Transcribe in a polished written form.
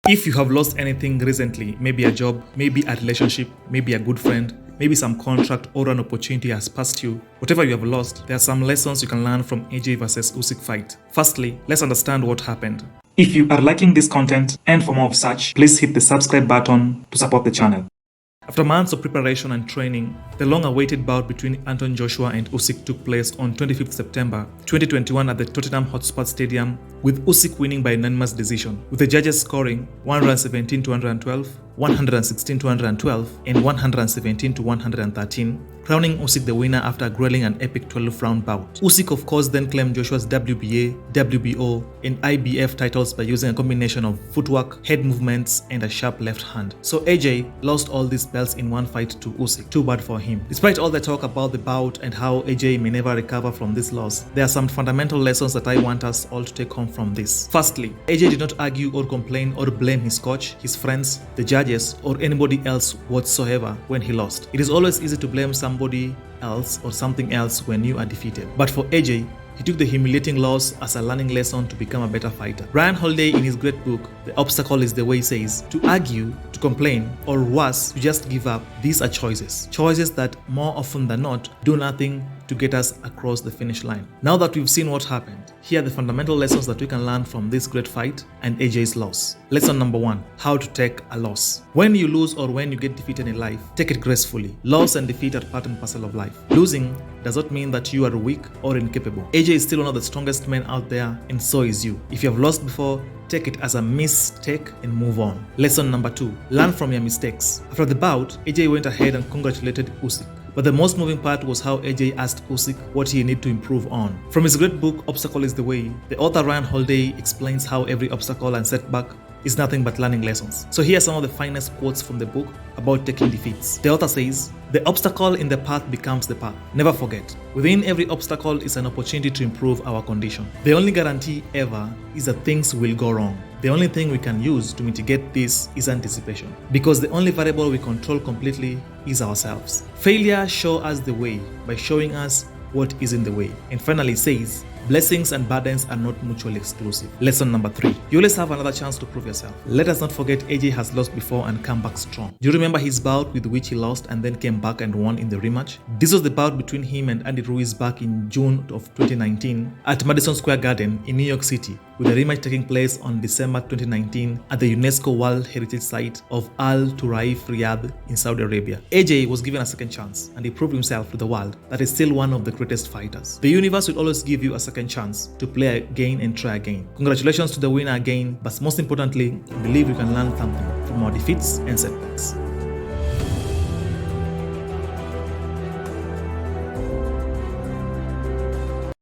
If you have lost anything recently, maybe a job, maybe a relationship, maybe a good friend, maybe some contract or an opportunity has passed you, whatever you have lost, there are some lessons you can learn from AJ vs Usyk fight. Firstly, let's understand what happened. If you are liking this content and for more of such, please hit the subscribe button to support the channel. After months of preparation and training, the long-awaited bout between Antony Joshua and Usyk took place on 25th September 2021 at the Tottenham Hotspur Stadium, with Usyk winning by unanimous decision, with the judges scoring 117-112, 116-112, and 117-113, crowning Usyk the winner after a grueling and epic 12-round bout. Usyk of course then claimed Joshua's WBA, WBO, and IBF titles by using a combination of footwork, head movements, and a sharp left hand. So AJ lost all these belts in one fight to Usyk. Too bad for him. Despite all the talk about the bout and how AJ may never recover from this loss, there are some fundamental lessons that I want us all to take home from this. Firstly, AJ did not argue or complain or blame his coach, his friends, the judges, or anybody else whatsoever when he lost. It is always easy to blame somebody else or something else when you are defeated. But for AJ, he took the humiliating loss as a learning lesson to become a better fighter. Ryan Holiday, in his great book, The Obstacle is the Way, says, to argue, to complain, or worse, to just give up, these are choices. Choices that more often than not do nothing to get us across the finish line. Now that we've seen what happened, here are the fundamental lessons that we can learn from this great fight and AJ's loss. Lesson number 1, how to take a loss. When you lose or when you get defeated in life, take it gracefully. Loss and defeat are part and parcel of life. Losing does not mean that you are weak or incapable. AJ is still one of the strongest men out there, and so is you. If you have lost before, take it as a mistake and move on. Lesson number 2, learn from your mistakes. After the bout, AJ went ahead and congratulated Usyk. But the most moving part was how AJ asked Usyk what he needed to improve on. From his great book, Obstacle is the Way, the author Ryan Holiday explains how every obstacle and setback is nothing but learning lessons. So here are some of the finest quotes from the book about taking defeats. The author says, "The obstacle in the path becomes the path. Never forget, within every obstacle is an opportunity to improve our condition. The only guarantee ever is that things will go wrong. The only thing we can use to mitigate this is anticipation, because the only variable we control completely is ourselves. Failure shows us the way by showing us what is in the way." And finally says, blessings and burdens are not mutually exclusive. Lesson number 3, you always have another chance to prove yourself. Let us not forget AJ has lost before and come back strong. Do you remember his bout with which he lost and then came back and won in the rematch? This was the bout between him and Andy Ruiz back in June of 2019 at Madison Square Garden in New York City, with the rematch taking place on December 2019 at the UNESCO World Heritage Site of Al Turaif, Riyadh in Saudi Arabia. AJ was given a second chance and he proved himself to the world that is still one of the greatest fighters. The universe will always give you a second chance to play again and try again. Congratulations to the winner again, but most importantly, I believe you can learn something from our defeats and setbacks.